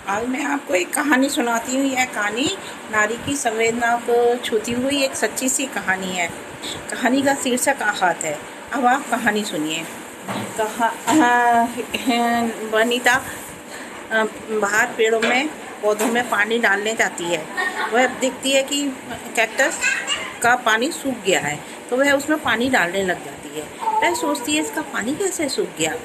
आज मैं आपको एक कहानी सुनाती हूँ। यह कहानी नारी की संवेदना को छूती हुई एक सच्ची सी कहानी है। कहानी का शीर्षक आहत है। अब आप कहानी सुनिए। वनिता बाहर पेड़ों में पौधों में पानी डालने जाती है। वह देखती है कि कैक्टस का पानी सूख गया है, तो वह उसमें पानी डालने लग जाती है। वह सोचती है इसका पानी कैसे सूख गया,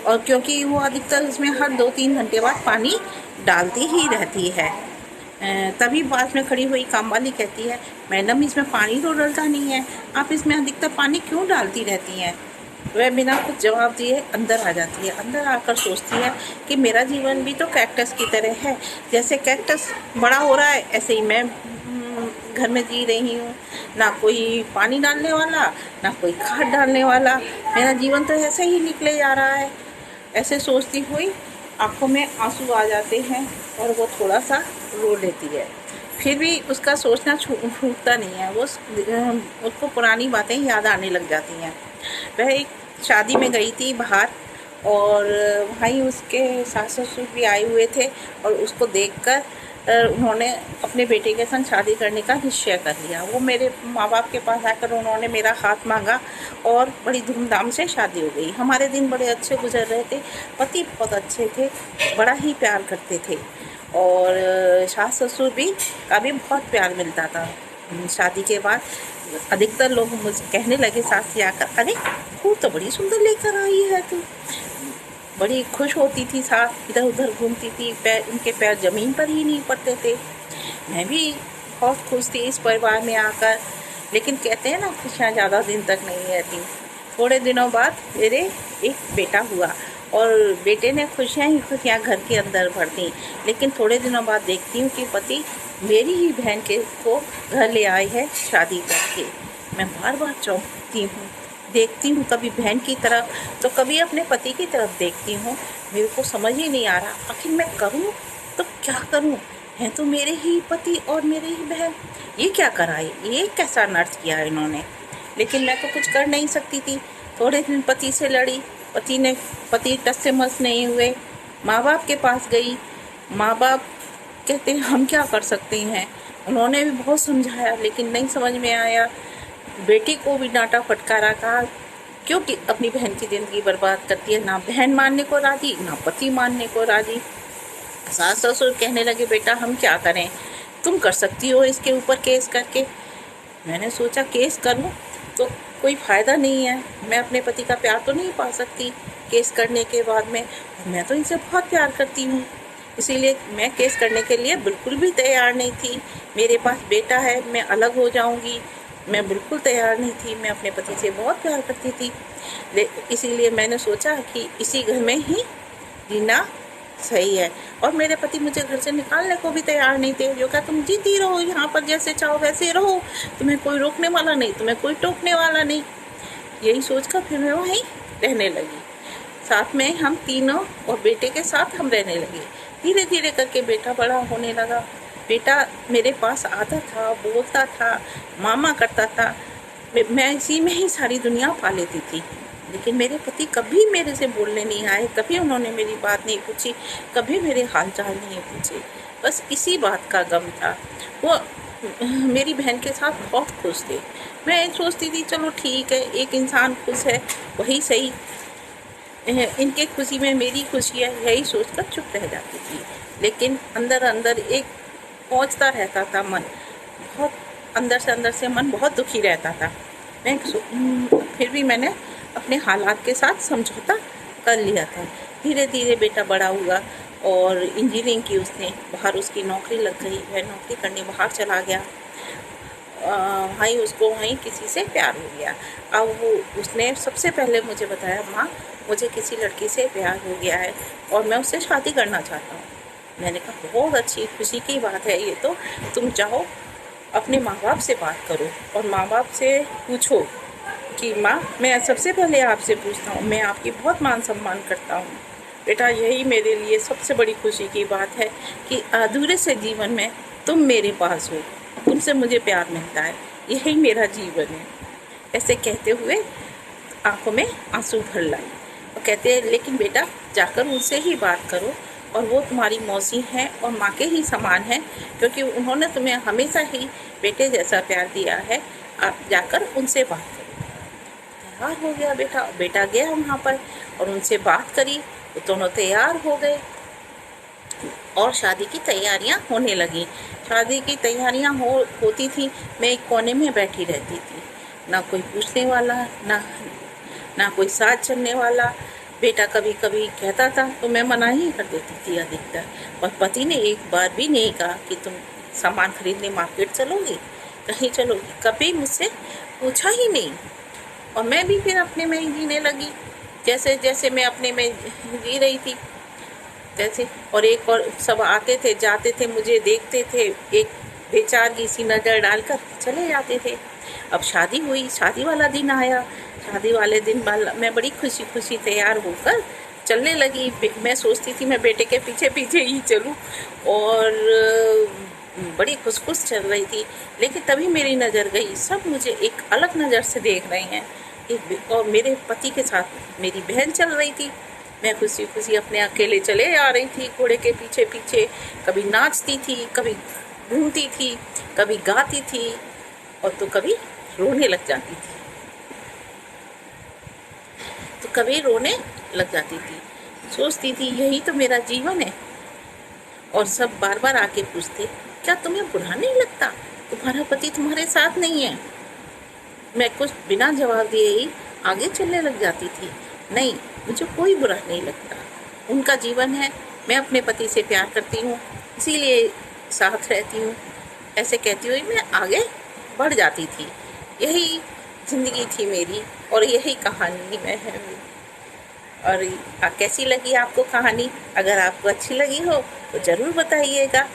और क्योंकि वो अधिकतर इसमें हर 2-3 घंटे बाद पानी डालती ही रहती है। तभी पास में खड़ी हुई कामवाली कहती है, मैडम इसमें पानी तो डलता नहीं है, आप इसमें अधिकतर पानी क्यों डालती रहती हैं? वह बिना कुछ जवाब दिए अंदर आ जाती है। अंदर आकर सोचती है कि मेरा जीवन भी तो कैक्टस की तरह है। जैसे कैक्टस बड़ा हो रहा है, ऐसे ही मैं घर में जी रही हूँ। ना कोई पानी डालने वाला, ना कोई खाद डालने वाला। मेरा जीवन तो ऐसे ही निकले जा रहा है। ऐसे सोचती हुई आंखों में आंसू आ जाते हैं और वो थोड़ा सा रो लेती है। फिर भी उसका सोचना छूटता नहीं है। वो उसको पुरानी बातें याद आने लग जाती हैं। वह एक शादी में गई थी बाहर, और वहीं उसके सास ससुर भी आए हुए थे, और उसको देखकर उन्होंने अपने बेटे के संग शादी करने का निश्चय कर लिया। वो मेरे माँ बाप के पास आकर उन्होंने मेरा हाथ मांगा और बड़ी धूमधाम से शादी हो गई। हमारे दिन बड़े अच्छे गुजर रहे थे। पति बहुत अच्छे थे, बड़ा ही प्यार करते थे, और सास ससुर भी का भी बहुत प्यार मिलता था। शादी के बाद अधिकतर लोग मुझे कहने लगे, सास से आकर, अरे फूल तो बड़ी सुंदर लेकर आई है तू। बड़ी खुश होती थी सास, इधर उधर घूमती थी, उनके पैर जमीन पर ही नहीं पड़ते थे। मैं भी बहुत खुश थी इस परिवार में आकर। लेकिन कहते हैं ना, खुशियाँ ज़्यादा दिन तक नहीं रहती। थोड़े दिनों बाद मेरे एक बेटा हुआ, और बेटे ने खुशियाँ ही खुशियाँ घर के अंदर भर दी। लेकिन थोड़े दिनों बाद देखती हूँ कि पति मेरी ही बहन को घर ले आए है शादी करके। मैं बार बार चौंकती हूँ, देखती हूँ, कभी बहन की तरफ तो कभी अपने पति की तरफ देखती हूँ। मेरे को समझ ही नहीं आ रहा, आखिर मैं करूँ तो क्या करूँ? हैं तो मेरे ही पति और मेरे ही बहन, ये क्या कराए, ये कैसा नर्स किया इन्होंने। लेकिन मैं तो कुछ कर नहीं सकती थी। थोड़े दिन पति से लड़ी, पति टस से मस नहीं हुए। माँ बाप के पास गई। माँ बाप कहते हैं हम क्या कर सकते हैं। उन्होंने भी बहुत समझाया, लेकिन नहीं समझ में आया। बेटी को भी डांटा फटकारा, कहा क्योंकि अपनी बहन की ज़िंदगी बर्बाद करती है। ना बहन मानने को राजी, ना पति मानने को राजी। सास ससुर कहने लगे, बेटा हम क्या करें, तुम कर सकती हो इसके ऊपर केस करके। मैंने सोचा केस करूं तो कोई फ़ायदा नहीं है, मैं अपने पति का प्यार तो नहीं पा सकती केस करने के बाद में। मैं तो इनसे बहुत प्यार करती हूँ, इसीलिए मैं केस करने के लिए बिल्कुल भी तैयार नहीं थी। मेरे पास बेटा है, मैं अलग हो जाऊँगी, मैं बिल्कुल तैयार नहीं थी। मैं अपने पति से बहुत प्यार करती थी, इसीलिए मैंने सोचा कि इसी घर में ही जीना सही है। और मेरे पति मुझे घर से निकालने को भी तैयार नहीं थे। जो क्या तुम जीती रहो यहाँ पर, जैसे चाहो वैसे रहो, तुम्हें कोई रोकने वाला नहीं, तुम्हें कोई टोकने वाला नहीं। यही सोचकर फिर मैं वहीं रहने लगी। साथ में हम तीनों और बेटे के साथ हम रहने लगे। धीरे धीरे करके बेटा बड़ा होने लगा। बेटा मेरे पास आता था, बोलता था, मामा करता था। मैं इसी में ही सारी दुनिया पा लेती थी। लेकिन मेरे पति कभी मेरे से बोलने नहीं आए, कभी उन्होंने मेरी बात नहीं पूछी, कभी मेरे हाल चाल नहीं पूछे। बस इसी बात का गम था। वो मेरी बहन के साथ बहुत खुश थे। मैं सोचती थी चलो ठीक है, एक इंसान खुश है वही सही, इनके खुशी में मेरी खुशी है, यही सोचकर चुप रह जाती थी। लेकिन अंदर अंदर एक पहुँचता रहता था मन, बहुत अंदर से मन बहुत दुखी रहता था। फिर भी मैंने अपने हालात के साथ समझौता कर लिया था। धीरे धीरे बेटा बड़ा हुआ और इंजीनियरिंग की उसने, बाहर उसकी नौकरी लग गई। वह नौकरी करने बाहर चला गया। वहीं किसी से प्यार हो गया। अब उसने सबसे पहले मुझे बताया, माँ मुझे किसी लड़की से प्यार हो गया है और मैं उससे शादी करना चाहता हूँ। मैंने कहा बहुत अच्छी खुशी की बात है ये तो, तुम जाओ अपने माँ बाप से बात करो और माँ बाप से पूछो कि माँ मैं सबसे पहले आपसे पूछता हूँ, मैं आपकी बहुत मान सम्मान करता हूँ बेटा, यही मेरे लिए सबसे बड़ी खुशी की बात है कि अधूरे से जीवन में तुम मेरे पास हो, तुमसे मुझे प्यार मिलता है, यही मेरा जीवन है। ऐसे कहते हुए आंखों में आंसू भर लाई और कहते हैं लेकिन बेटा जाकर उनसे ही बात करो और वो तुम्हारी मौसी हैं और माँ के ही समान हैं, क्योंकि उन्होंने तुम्हें हमेशा ही बेटे जैसा प्यार दिया है। आप जाकर उनसे बात करो। तैयार हो गया बेटा, बेटा गया वहाँ पर और उनसे बात करी, वो दोनों तैयार हो गए और शादी की तैयारियां होने लगी। शादी की तैयारियां होती थी, मैं एक कोने में बैठी रहती थी, ना कोई पूछने वाला, ना कोई साथ चलने वाला। बेटा कभी कभी कहता था तो मैं मना ही कर देती थी अधिकतर, और पति ने एक बार भी नहीं कहा कि तुम सामान खरीदने मार्केट चलोगी, कहीं चलोगी, कभी मुझसे पूछा ही नहीं। और मैं भी फिर अपने में ही जीने लगी, जैसे जैसे मैं अपने में जी रही थी तैसे। और एक और सब आते थे जाते थे, मुझे देखते थे, एक बेचारी सी नज़र डालकर चले जाते थे। अब शादी हुई, शादी वाला दिन आया। शादी वाले दिन मैं बड़ी खुशी खुशी तैयार होकर चलने लगी। मैं सोचती थी मैं बेटे के पीछे पीछे ही चलूं, और बड़ी खुश खुश चल रही थी। लेकिन तभी मेरी नज़र गई, सब मुझे एक अलग नज़र से देख रहे हैं। और मेरे पति के साथ मेरी बहन चल रही थी। मैं खुशी खुशी अपने अकेले चले आ रही थी घोड़े के पीछे पीछे। कभी नाचती थी, कभी घूमती थी, कभी गाती थी, और तो कभी रोने लग जाती थी, तो कभी रोने लग जाती थी। सोचती थी यही तो मेरा जीवन है। और सब बार बार आके पूछते, क्या तुम्हें बुरा नहीं लगता, तुम्हारा पति तुम्हारे साथ नहीं है? मैं कुछ बिना जवाब दिए ही आगे चलने लग जाती थी। नहीं, मुझे कोई बुरा नहीं लगता, उनका जीवन है, मैं अपने पति से प्यार करती हूँ, इसीलिए साथ रहती हूँ। ऐसे कहती हुई मैं आगे बढ़ जाती थी। यही ज़िंदगी थी मेरी, और यही कहानी में है मेरी। और कैसी लगी आपको कहानी? अगर आपको अच्छी लगी हो तो ज़रूर बताइएगा।